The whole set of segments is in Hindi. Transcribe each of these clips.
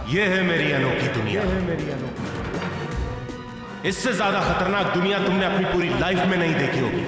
ये है मेरी अनोखी दुनिया। इससे ज्यादा खतरनाक दुनिया तुमने अपनी पूरी लाइफ में नहीं देखी होगी।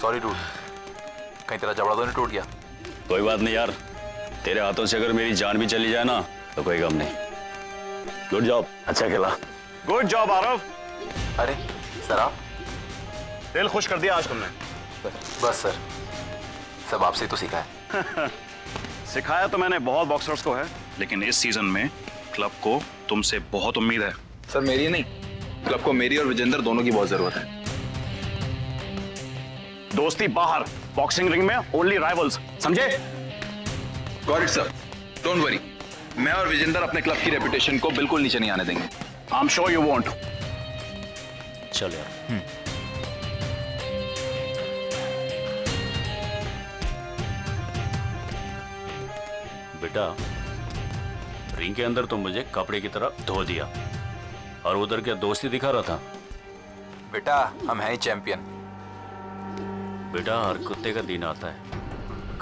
सॉरी डूड, कहीं तेरा जबड़ा तो नहीं टूट गया? कोई बात नहीं यार, तेरे हाथों से अगर मेरी जान भी चली जाए ना तो कोई गम नहीं। गुड जॉब, अच्छा खेला। Good job Aarav. अरे सर आप? दिल खुश कर दिया आज तुमने। बस सर, सब आपसे ही तो सीखा है। सिखाया तो मैंने बहुत बॉक्सर्स को है, लेकिन इस सीजन में क्लब को तुमसे बहुत उम्मीद है। सर मेरी नहीं, क्लब को मेरी और विजेंदर दोनों की बहुत जरूरत है। दोस्ती बाहर, बॉक्सिंग रिंग में ओनली राइवल्स, समझे? Got it sir, don't worry. मैं और विजेंदर अपने क्लब की रेपुटेशन को बिल्कुल नीचे नहीं आने देंगे। I am sure you won't. चल यार। बेटा, रिंग के अंदर तो मुझे कपड़े की तरह धो दिया और उधर क्या दोस्ती दिखा रहा था? बेटा हम हैं ही चैंपियन। बेटा हर कुत्ते का दिन आता है,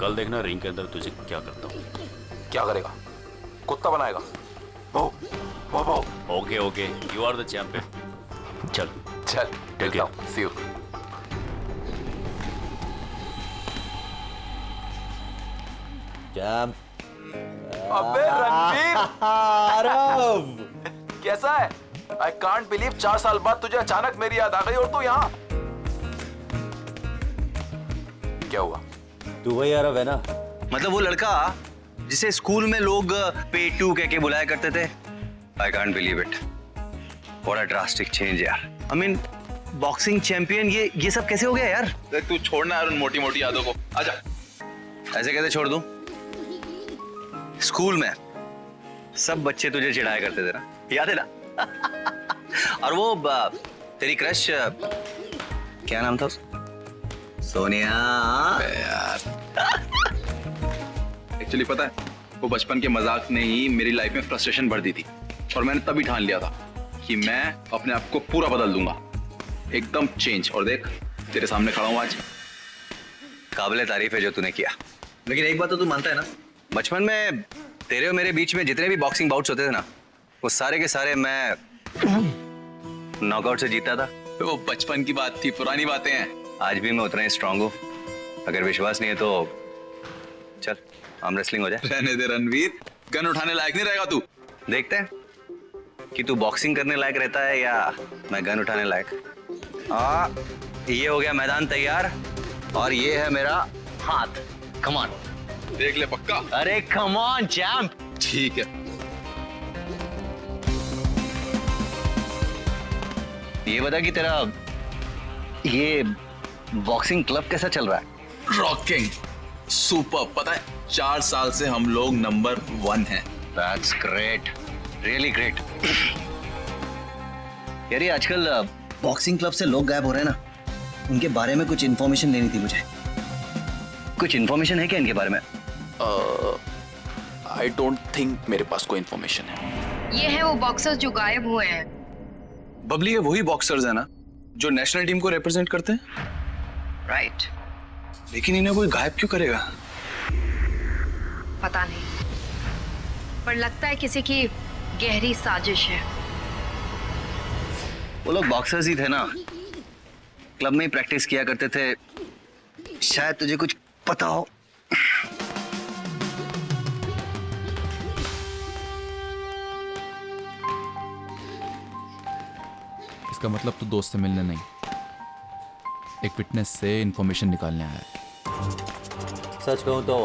कल देखना रिंग के अंदर तुझे क्या करता हूँ। क्या करेगा? कुत्ता बनाएगा? वो वो वो। Okay okay, you are the champion. चल चल, take care, see you. Champ. अबे रणवीर, आरव, कैसा है? आई कांट बिलीव 4 साल बाद तुझे अचानक मेरी याद आ गई और तू यहाँ। क्या हुआ? तू वही आरव है ना? मतलब वो लड़का जिसे स्कूल में लोग पेटू कह के बुलाया करते थे। I can't believe it. What a drastic change यार। आई मीन बॉक्सिंग चैंपियन, ये सब कैसे हो गया यार? तू छोड़ना यार उन मोटी मोटी यादों को, आजा। ऐसे कैसे छोड़ दूं? स्कूल में सब बच्चे तुझे चिढ़ाया करते थे ना, याद है ना? और वो तेरी क्रश, क्या नाम था उसका? सोनिया। एक्चुअली पता है, वो बचपन के मजाक ने ही मेरी लाइफ में फ्रस्ट्रेशन भर दी थी, और मैंने तभी ठान लिया था कि मैं अपने आप को पूरा बदल दूंगा, एकदम चेंज। और देख, तेरे सामने खड़ा हूं आज। काबिले तारीफ है जो तूने किया, लेकिन एक बात तो तू मानता है ना, बचपन में तेरे और मेरे बीच में जितने भी बॉक्सिंग बाउट्स होते थे ना, वो सारे के सारे मैं नॉकआउट से जीता था। वो बचपन की बात थी, पुरानी बातें हैं। आज भी मैं उतना ही स्ट्रांग हूँ। अगर विश्वास नहीं है तो चल आर्म रेसलिंग हो जाए। रहने दे रणवीर, गन उठाने लायक नहीं रहेगा तू। देखते हैं कि तू बॉक्सिंग करने लायक रहता है या मैं गन उठाने लायक। ये हो गया मैदान तैयार, और ये है मेरा हाथ। कम ऑन, देख ले पक्का। अरे कम ऑन चैंप। ठीक है। ये बता कि तेरा ये बॉक्सिंग क्लब कैसा चल रहा है? Rocking, super. पता है, 4 साल से हम लोग नंबर 1 हैं। That's great, really great. यार ये आजकल बॉक्सिंग क्लब से लोग गायब हो रहे हैं ना, उनके बारे में कुछ इन्फॉर्मेशन लेनी थी मुझे। कुछ इन्फॉर्मेशन है क्या इनके बारे में? आई डोंट थिंक मेरे पास कोई इन्फॉर्मेशन है। ये है वो बॉक्सर्स जो गायब हुए हैं। बबली, ये वही बॉक्सर्स है ना जो नेशनल टीम को रिप्रेजेंट करते हैं? राइट। लेकिन इन्हें कोई गायब क्यों करेगा? पता नहीं, पर लगता है किसी की गहरी साजिश है। वो लोग बॉक्सर्स ही थे ना, क्लब में ही प्रैक्टिस किया करते थे। शायद तुझे कुछ पता हो। इसका मतलब तो दोस्त से मिलने नहीं, एक विटनेस से इंफॉर्मेशन निकालने आया है। सच कहूं तो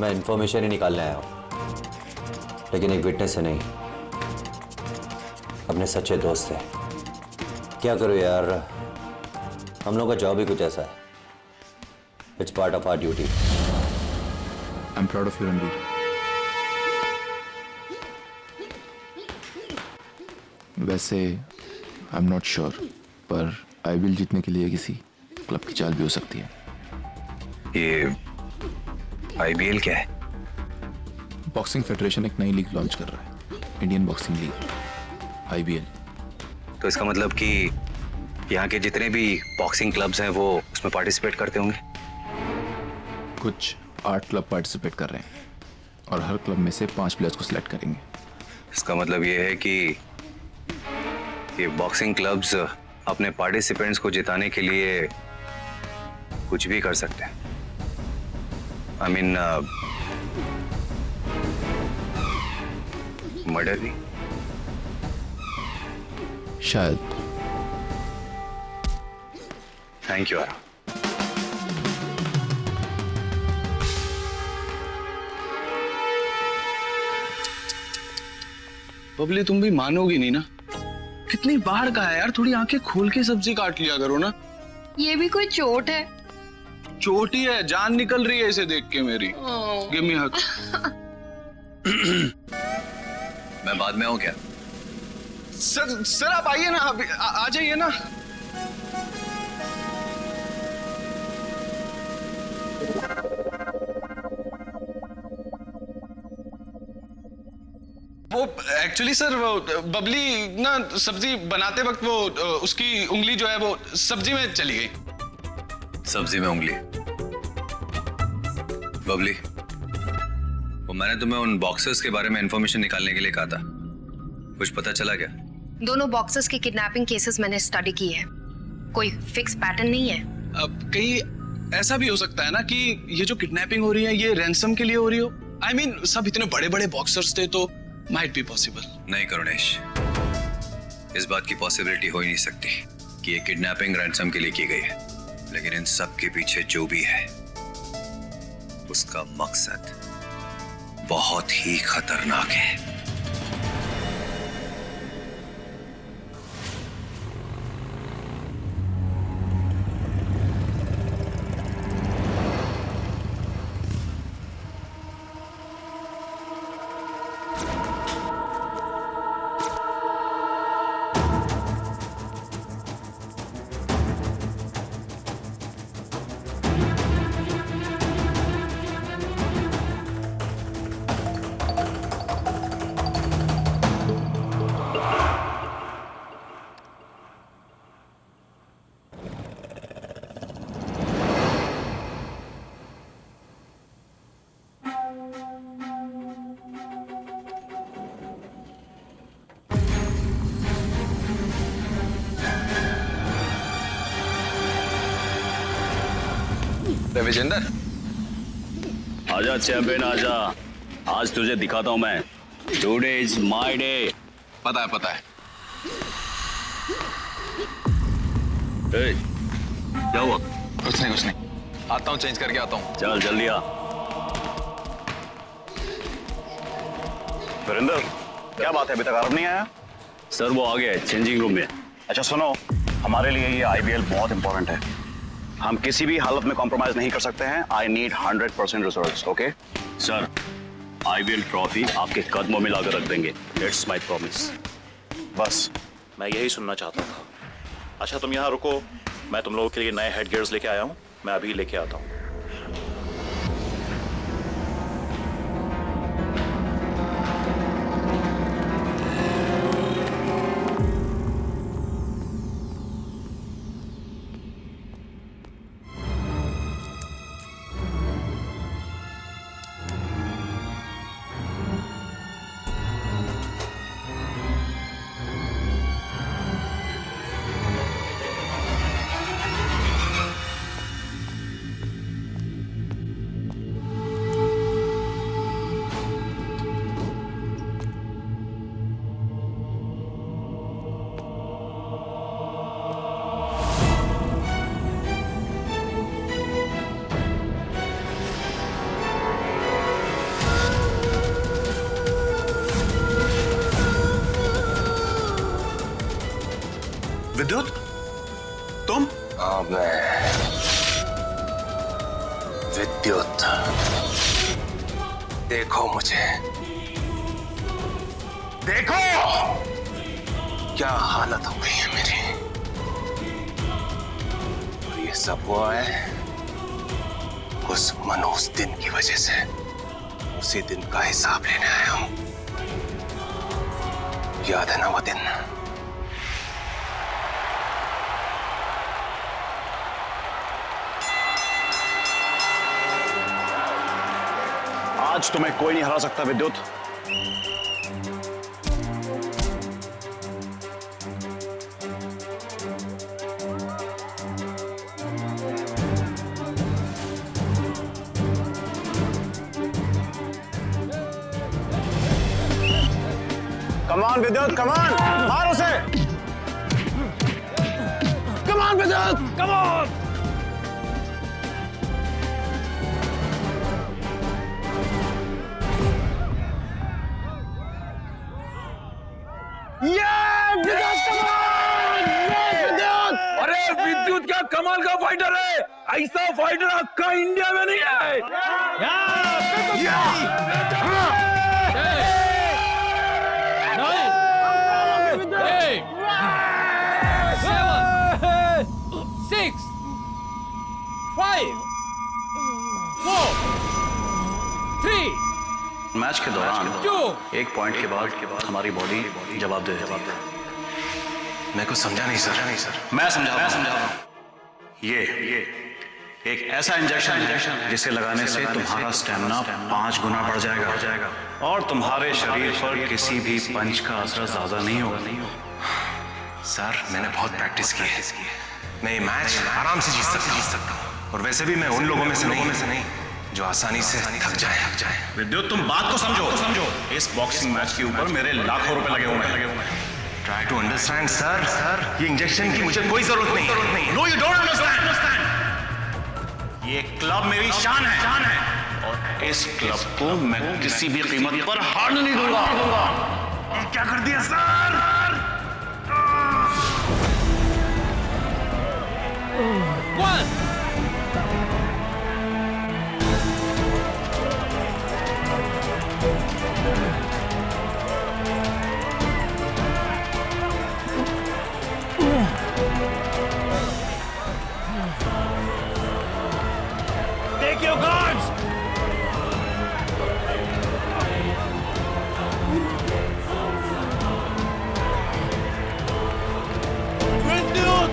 मैं इंफॉर्मेशन ही निकालने आया हूं, लेकिन एक विटनेस से नहीं, अपने सच्चे दोस्त से। क्या करूं यार, हम लोग का जॉब ही कुछ ऐसा है। It's part of our duty. I am proud of you Ranveer. वैसे आई एम नॉट श्योर, पर आईपीएल जीतने के लिए किसी क्लब की चाल भी हो सकती है। ये आईबीएल क्या है? बॉक्सिंग फेडरेशन एक नई लीग लॉन्च कर रहा है, इंडियन बॉक्सिंग लीग, आईबीएल। तो इसका मतलब कि यहाँ के जितने भी बॉक्सिंग क्लब्स हैं वो उसमें पार्टिसिपेट करते होंगे। कुछ 8 क्लब पार्टिसिपेट कर रहे हैं, और हर क्लब में से 5 प्लेयर्स को सिलेक्ट करेंगे। इसका मतलब ये है कि ये बॉक्सिंग क्लब्स अपने पार्टिसिपेंट्स को जिताने के लिए कुछ भी कर सकते हैं। आई मीन मर्डर भी। शायद। थैंक यू आरा। बबली, तुम भी मानोगी नहीं ना, कितनी बार कहा है यार, थोड़ी आंखें खोल के सब्जी काट लिया करो ना। ये भी कोई चोट है? चोट ही है, जान निकल रही है इसे देख के मेरी। गिव मी हग। मैं बाद में आऊं क्या? सर आप आइए ना, आ जाइए ना। वो एक्चुअली सर, वो बबली ना सब्जी बनाते वक्त वो उसकी उंगली जो है वो सब्जी में चली गई। सब्जी में उंगली? बबली, वो मैंने तुम्हें उन बॉक्सर्स के बारे में इंफॉर्मेशन निकालने के लिए कहा था, कुछ पता चला क्या? दोनों बॉक्सर्स की किडनैपिंग केसेस मैंने स्टडी की है, कोई फिक्स पैटर्न नहीं है। अब कहीं ऐसा भी हो सकता है ना कि ये जो किडनैपिंग हो रही है ये रैंसम के लिए हो रही हो। I mean, सब इतने बड़े बड़े बॉक्सर्स थे तो माइट बी पॉसिबल। नहीं करुणेश, इस बात की पॉसिबिलिटी हो ही नहीं सकती कि ये किडनैपिंग रैंसम के लिए की गई है। लेकिन इन सब के पीछे जो भी है उसका मकसद बहुत ही खतरनाक है। विजेंदर, आजा चैंपियन आजा, आज तुझे दिखाता हूं मैं। Today is my day. पता है। ए, क्या हुआ? कुछ नहीं। आता हूँ, चेंज करके आता हूँ। चल जल्दी आ। वीरेंद्र, क्या बात है, अभी तक आराम नहीं आया? सर वो आ गया है चेंजिंग रूम में। अच्छा सुनो, हमारे लिए ये आईपीएल बहुत इंपॉर्टेंट है। हम किसी भी हालत में कॉम्प्रोमाइज नहीं कर सकते हैं। I need 100% results, okay? Sir IPL trophy आपके कदमों में लाकर रख देंगे। It's my promise. बस मैं यही सुनना चाहता था। अच्छा तुम यहाँ रुको, मैं तुम लोगों के लिए नए हेड गियर्स लेके आया हूँ। मैं अभी लेके आता हूँ। विद्युत, तुम? हाँ मैं विद्युत। देखो मुझे, देखो क्या हालत हो गई है मेरी। और ये सब हुआ है उस मनोज दिन की वजह से। उसी दिन का हिसाब लेने आया हूं। याद है ना वो दिन? आज तुम्हें कोई नहीं हरा सकता विद्युत। कमान विद्युत, कमान, मार उसे। कमान विद्युत, कमान। अरे विद्युत क्या कमाल का फाइटर है। ऐसा फाइटर आपका इंडिया में नहीं है। मैच के दौरान एक पॉइंट के बाद हमारी बॉडी जवाब दे देती है। मैं कुछ समझा नहीं सर। मैं समझा रहा हूं। ये एक ऐसा इंजेक्शन है जिसे लगाने से तुम्हारा स्टेमिना 5 गुना बढ़ जाएगा और तुम्हारे शरीर पर किसी भी पंच का असर ज्यादा नहीं होगा। सर मैंने बहुत प्रैक्टिस की है। मैं ये मैच आराम से जीत सकता हूँ। और वैसे भी मैं उन लोगों में से नहीं जो आसानी से थक जाए। विद्युत तुम बात को समझो। इस बॉक्सिंग मैच के ऊपर मेरे लाखों रुपए लगे हुए हैं। Try to understand sir. ये इंजेक्शन की मुझे कोई जरूरत नहीं। No you don't understand. ये क्लब मेरी शान है और इस क्लब को मैं किसी भी कीमत पर हारने नहीं दूंगा। क्या कर दिया सर? Take your guards! विद्युत!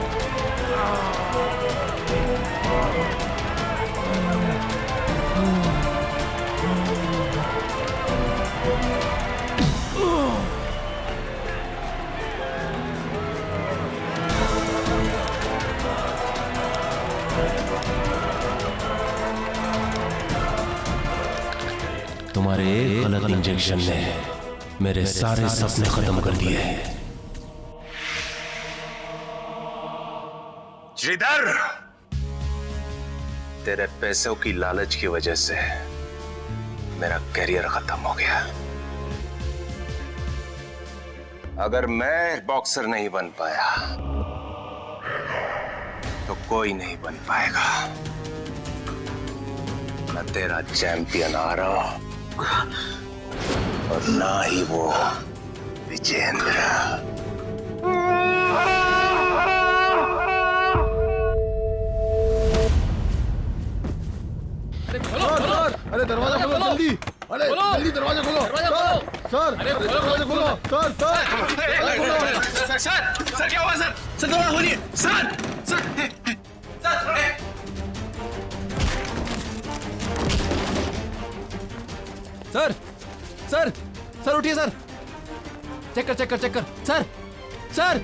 तुम्हारे एक गलत इंजेक्शन ने मेरे सारे सपने खत्म कर दिए। श्रीधर, तेरे पैसों की लालच की वजह से मेरा करियर खत्म हो गया। अगर मैं बॉक्सर नहीं बन पाया तो कोई नहीं बन पाएगा। न तेरा चैंपियन आरव और ना ही वो विजेंद्र। अरे दरवाजा खोलो जल्दी, अरे जल्दी दरवाजा खोलो सर, अरे दरवाजा खोलो सर क्या हुआ सर? सर दरवाजा खोलिए सर। सर सर सर उठिए सर, चेक कर सर सर।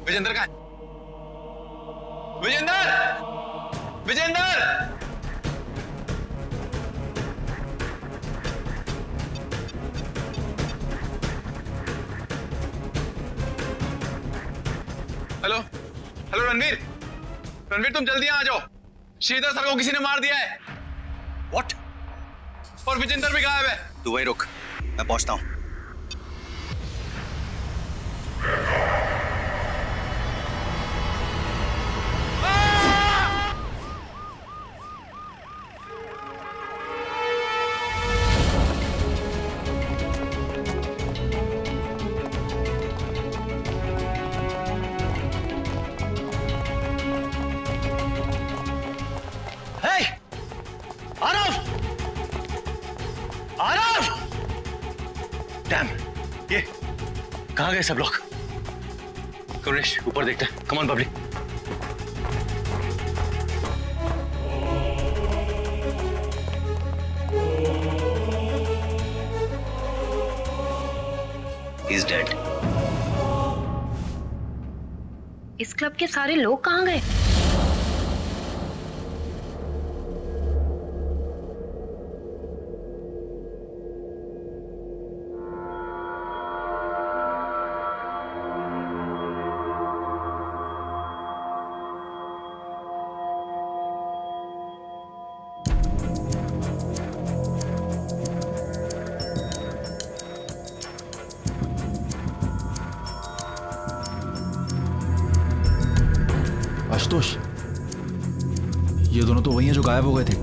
विजेंद्र कहाँ है? विजेंद्र! हेलो रणवीर तुम जल्दी यहाँ आ जाओ। श्रीधर सर को किसी ने मार दिया है। व्हाट? और विजेंद्र भी गायब है। तू वहीं रुक, मैं पहुंचता हूं। ये कहां गए सब लोग? कमलेश ऊपर देखते हैं। Come on public. He is dead. इस क्लब के सारे लोग कहां गए? आशुतोष, ये दोनों तो वही हैं जो गायब हो गए थे।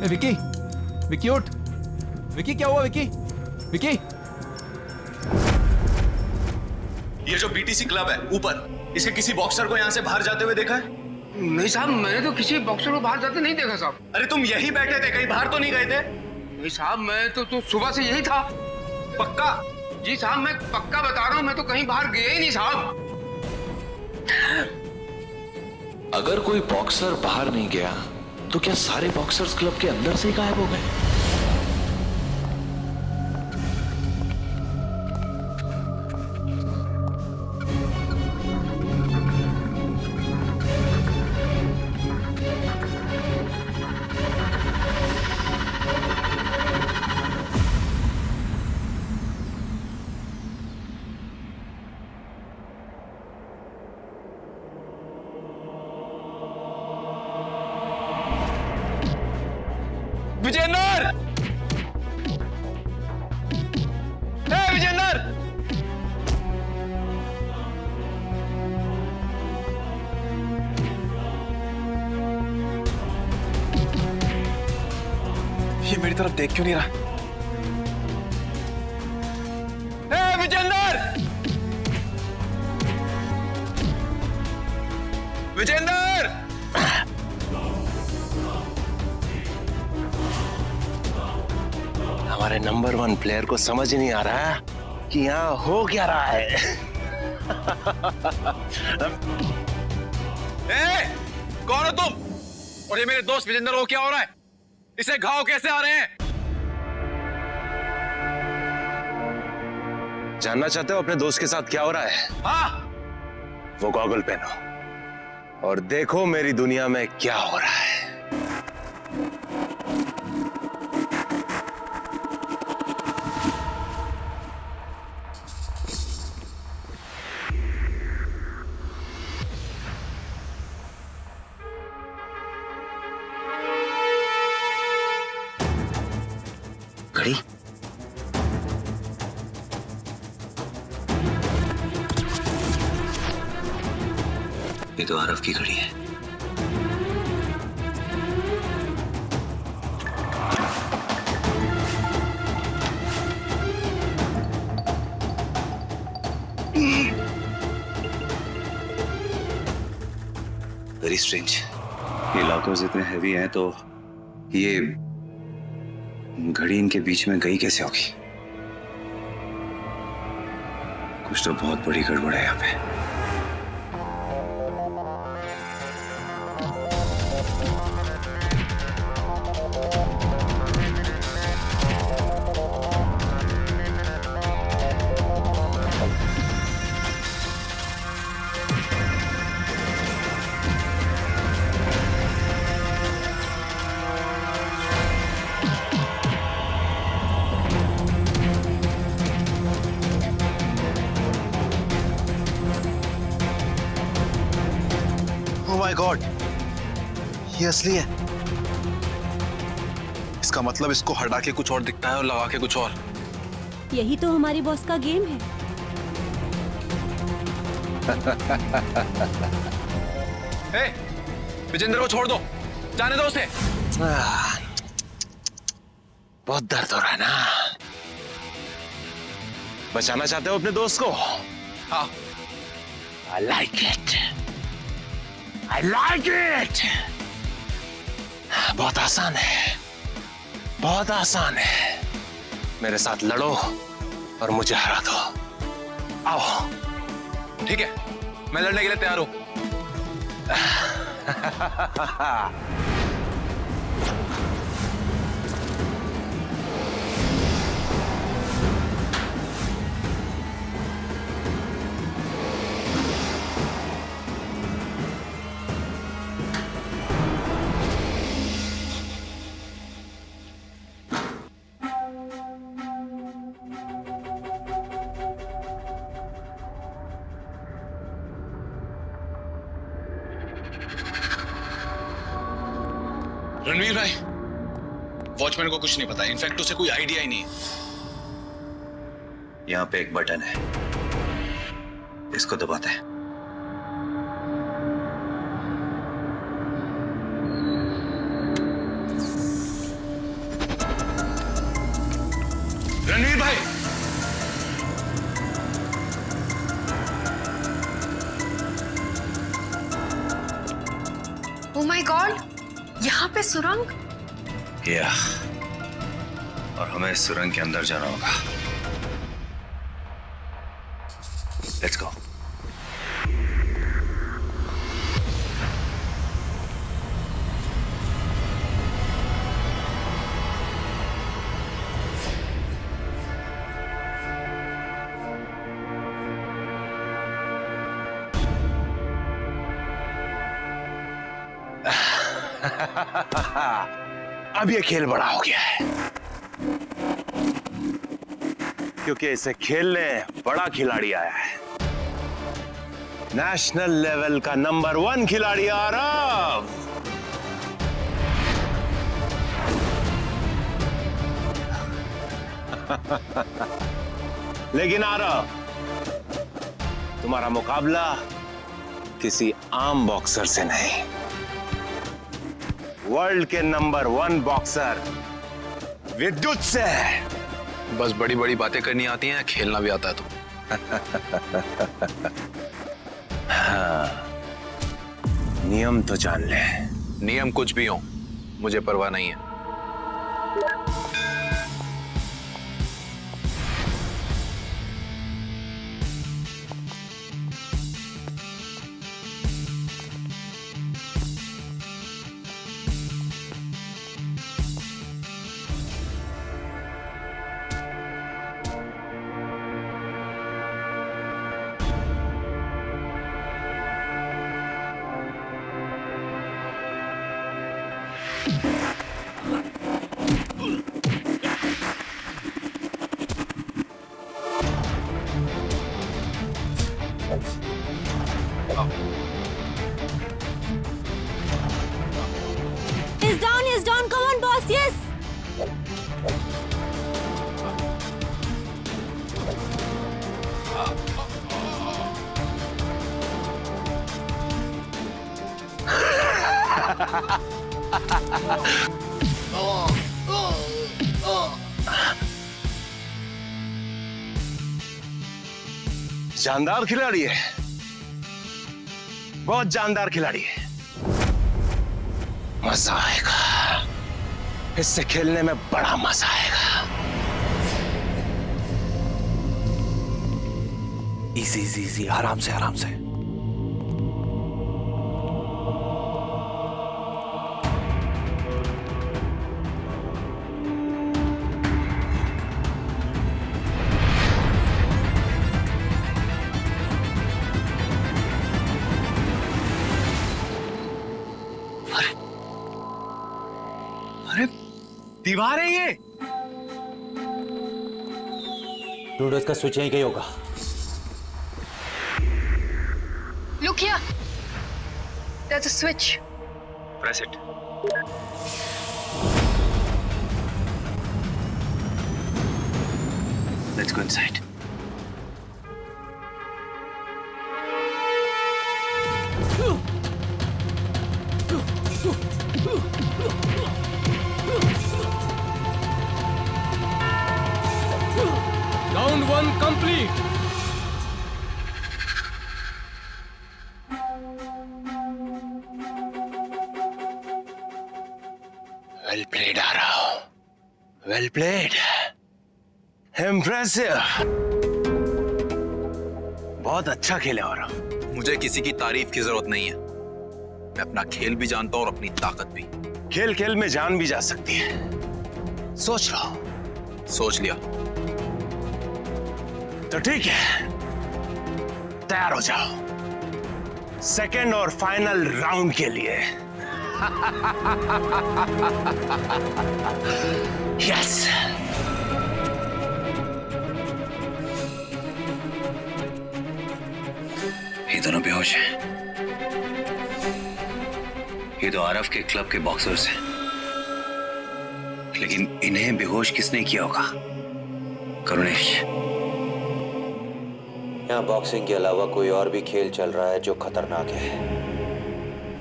विकी, विकी उठ। विकी क्या हुआ? विकी, विकी। ये जो बीटीसी क्लब है ऊपर, इसके किसी बॉक्सर को यहाँ से बाहर जाते हुए देखा है? नहीं साहब, मैंने तो किसी बॉक्सर को बाहर जाते नहीं देखा साहब। अरे तुम यही बैठे थे, कहीं बाहर तो नहीं गए थे? नहीं साहब, मैं तो सुबह से यही था। पक्का? जी साहब, मैं पक्का बता रहा हूँ, मैं तो कहीं बाहर गया ही नहीं साहब। अगर कोई बॉक्सर बाहर नहीं गया तो क्या सारे बॉक्सर्स क्लब के अंदर से ही गायब हो गए? विजेंद्र! विजेंद्र! ये मेरी तरफ देख क्यों नहीं रहा? विजेंद्र! विजेंद्र! हमारे नंबर 1 प्लेयर को समझ ही नहीं आ रहा कि यहाँ हो क्या रहा है। कौन हो तुम? और ये मेरे दोस्त विजेंद्र को क्या हो रहा है? इसे घाव कैसे आ रहे हैं? जानना चाहते हो अपने दोस्त के साथ क्या हो रहा है? हाँ, वो गॉगल पहनो और देखो मेरी दुनिया में क्या हो रहा है। घड़ी? ये तो आरव की घड़ी है। Very strange. ये लॉकर्स इतने हैवी हैं तो ये घड़ी इनके बीच में गई कैसे होगी? कुछ तो बहुत बड़ी गड़बड़ है यहाँ पे। Oh my God, ये असली है। इसका मतलब इसको हटा के कुछ और दिखता है और लगा के कुछ और। यही तो हमारी बॉस का गेम है। विजेंद्र को छोड़ दो, जाने दो उसे। बहुत दर्द हो रहा है ना? बचाना चाहते हो अपने दोस्त को? हाँ। I like it. I like it. बहुत आसान है, बहुत आसान है। मेरे साथ लड़ो और मुझे हरा दो। आओ। ठीक है, मैं लड़ने के लिए तैयार हूं। रणवीर भाई, वॉचमैन को कुछ नहीं पता, इनफैक्ट उसे कोई आइडिया ही नहीं है। यहाँ पे एक बटन है, इसको दबाते हैं। रणवीर भाई, ओह माय गॉड, यहाँ पे सुरंग? या, और हमें इस सुरंग के अंदर जाना होगा। Let's go. अब ये खेल बड़ा हो गया है, क्योंकि इसे खेलने बड़ा खिलाड़ी आया है। नेशनल लेवल का नंबर 1 खिलाड़ी आरव। लेकिन आरव, तुम्हारा मुकाबला किसी आम बॉक्सर से नहीं, वर्ल्ड के नंबर 1 बॉक्सर विद्युत से है। बस बड़ी बड़ी बातें करनी आती हैं, खेलना भी आता है तो। हाँ, नियम तो जान ले। नियम कुछ भी हो, मुझे परवाह नहीं है। He's down. Come on, boss. Yes. जानदार खिलाड़ी है, बहुत जानदार खिलाड़ी है। मजा आएगा, इससे खेलने में बड़ा मजा आएगा। इजी इजी इजी, आराम से आराम से। अरे दीवार है ये। ढूंढो, इसका स्विच यहीं कहीं होगा। Look here. There's a switch. Press it. Let's go inside. Round 1 complete. Well played, Arav. Well played. Impressive. बहुत अच्छा खेले आरव। मुझे किसी की तारीफ की जरूरत नहीं है। मैं अपना खेल भी जानता हूं और अपनी ताकत भी। खेल खेल में जान भी जा सकती है। सोच लो। सोच लिया। तो ठीक है, तैयार हो जाओ सेकेंड और फाइनल राउंड के लिए। यस। ये दोनों बेहोश हैं। ये तो आरव के क्लब के बॉक्सर्स हैं, लेकिन इन्हें बेहोश किसने किया होगा? करुणेश। यहाँ बॉक्सिंग के अलावा कोई और भी खेल चल रहा है जो खतरनाक है।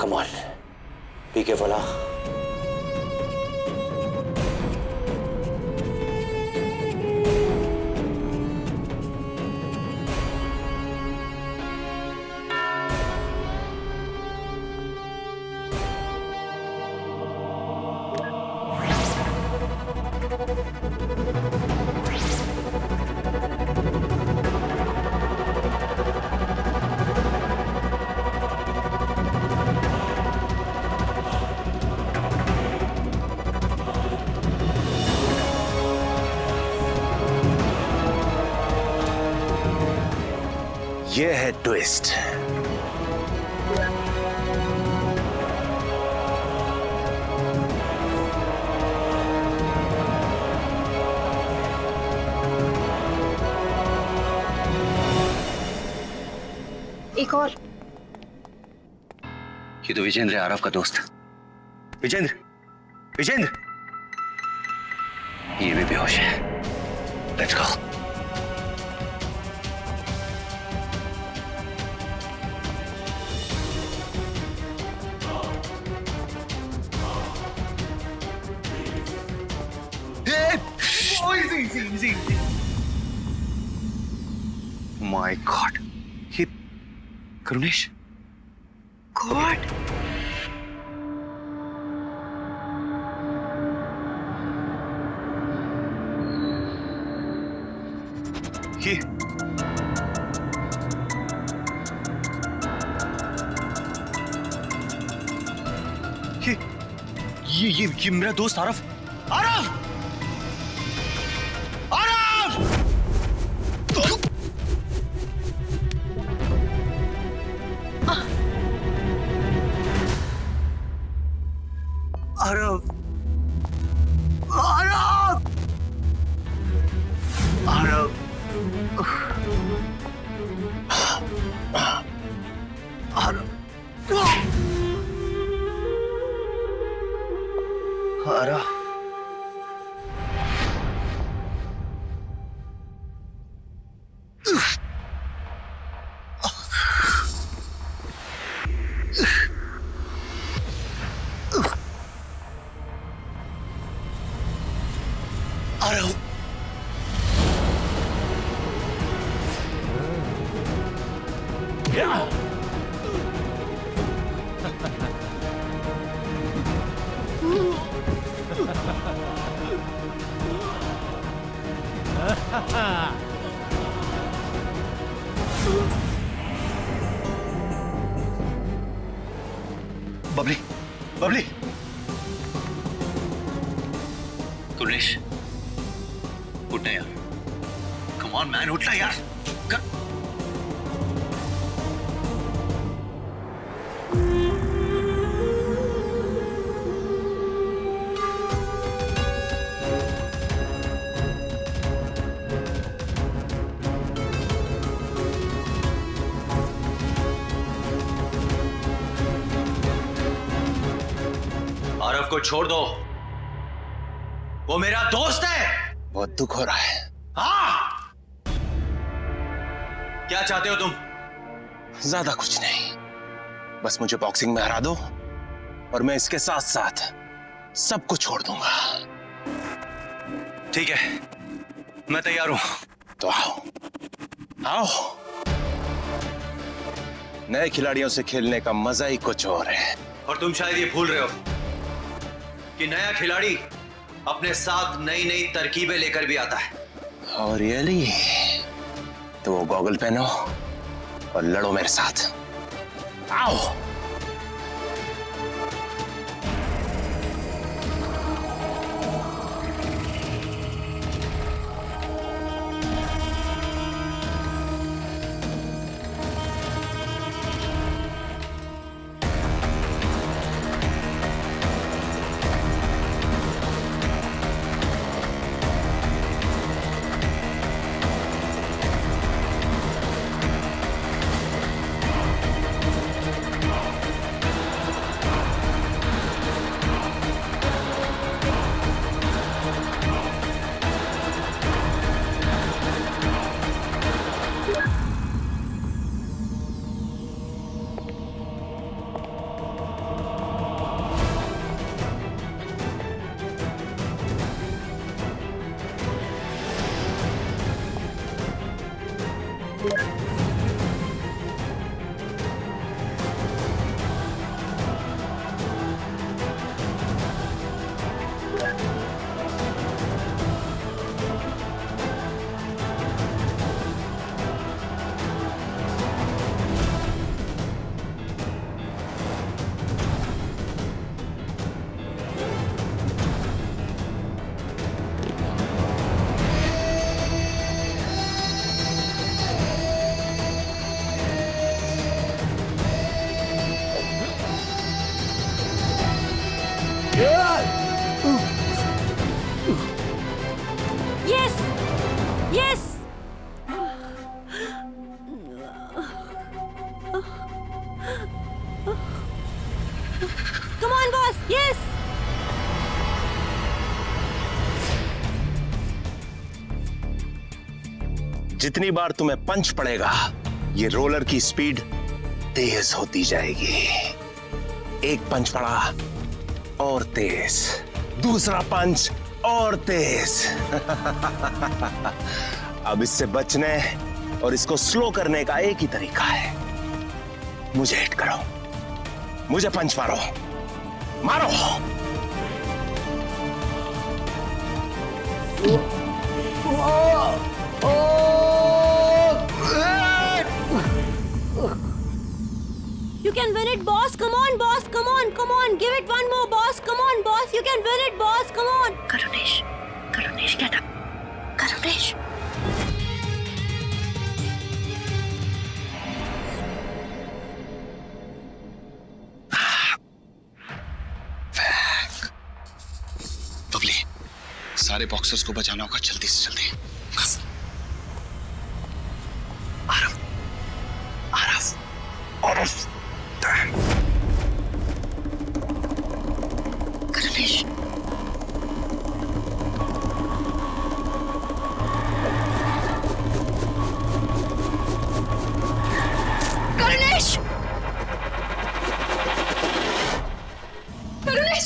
Come on, be careful. ये है ट्विस्ट। एक और। ये तो विजेंद्र है, आरव का दोस्त। विजेंद्र, विजेंद्र, ये भी बेहोश है। Let's go. My God, ये करुणेश। God. ये मेरा दोस्त आरव। आरव! आरव! आरव, आरव, आरव, आरव, आरव। आरव, बबली, बबली, कुलेश, उठना यार, कम ऑन मैन, उठना यार। आरव को छोड़ दो, वो मेरा दोस्त है। बहुत दुख हो रहा है। हाँ, क्या चाहते हो तुम? ज्यादा कुछ नहीं, बस मुझे बॉक्सिंग में हरा दो और मैं इसके साथ साथ सब कुछ छोड़ दूंगा। ठीक है, मैं तैयार हूं। तो आओ, आओ। नए खिलाड़ियों से खेलने का मजा ही कुछ और है। और तुम शायद ये भूल रहे हो कि नया खिलाड़ी अपने साथ नई नई तरकीबें लेकर भी आता है। और रियली? तो वो गॉगल पहनो और लड़ो मेरे साथ। आओ। Yes! Yes! Come on, boss! Yes! जितनी बार तुम्हें पंच पड़ेगा, ये रोलर की स्पीड तेज होती जाएगी। एक पंच पड़ा और तेज, दूसरा पंच और तेज। अब इससे बचने और इसको स्लो करने का एक ही तरीका है, मुझे हिट करो, मुझे पंच मारो, मारो। You can win it, boss. Come on, boss. Come on, come on. Give it one more, boss. Come on, boss. You can win it, boss. Come on. Karunesh, Karunesh, get up. Karunesh. सारे बॉक्सर्स को बचाना होगा जल्दी से जल्दी। आरफ करुणेश, करुणेश, करुणेश,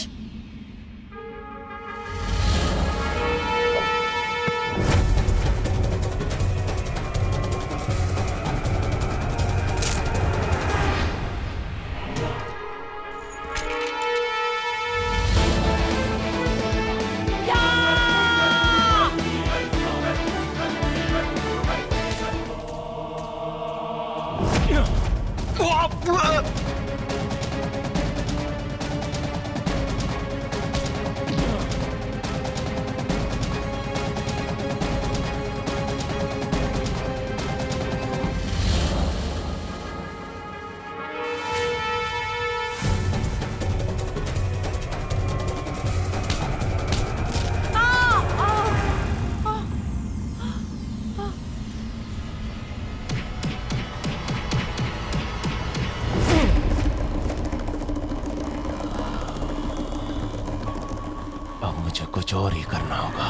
अब मुझे कुछ और ही करना होगा।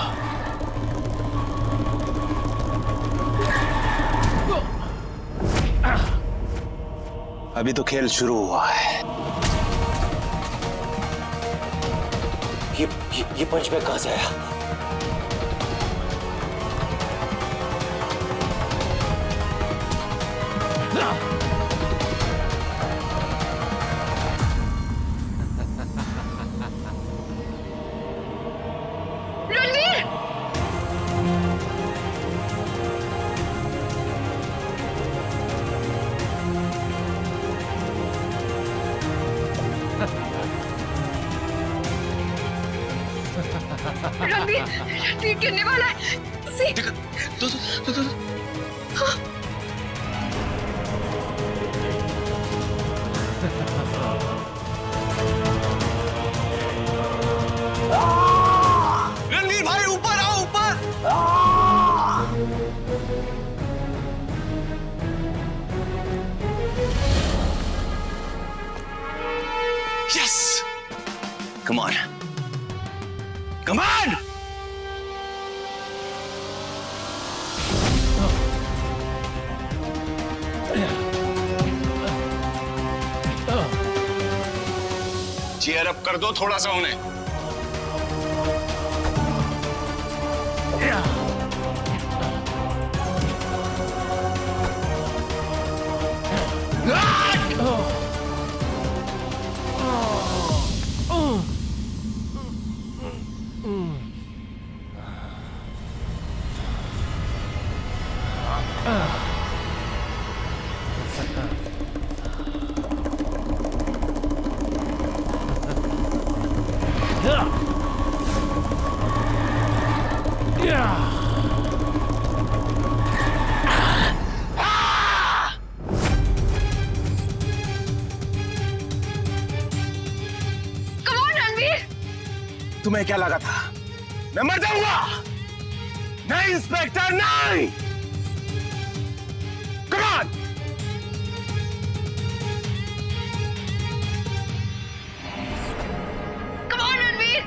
अभी तो खेल शुरू हुआ है। ये पंच बैग कहां से आया? रणवीर, रणवीर, रणवीर गिरने वाला है। रणवीर भाई ऊपर आओ, ऊपर। Yes, come on, come on. Cheer up कर दो थोड़ा सा उन्हें। तुम्हें क्या लगा था मैं मर जाऊंगा? नहीं इंस्पेक्टर, नहीं। कम on. Come on Ranveer.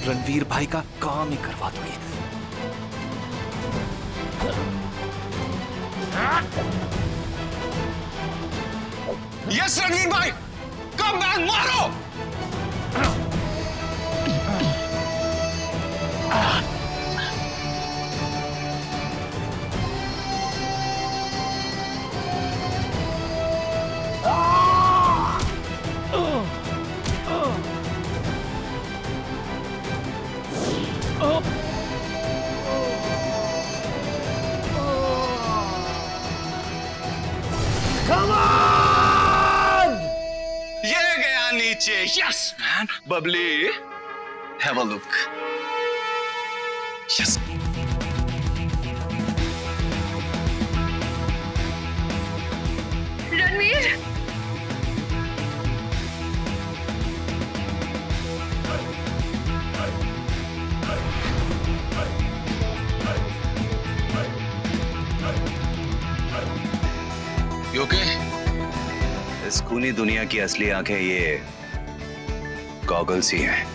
Ranveer भाई का काम ही करवा दोगे। यस रणवीर भाई, कम बैक, मारो। Come on! ये गया नीचे। Yes, man. Bubbly. Have a look. Yes. खूनी दुनिया की असली आंखें ये गॉगल्स ही हैं।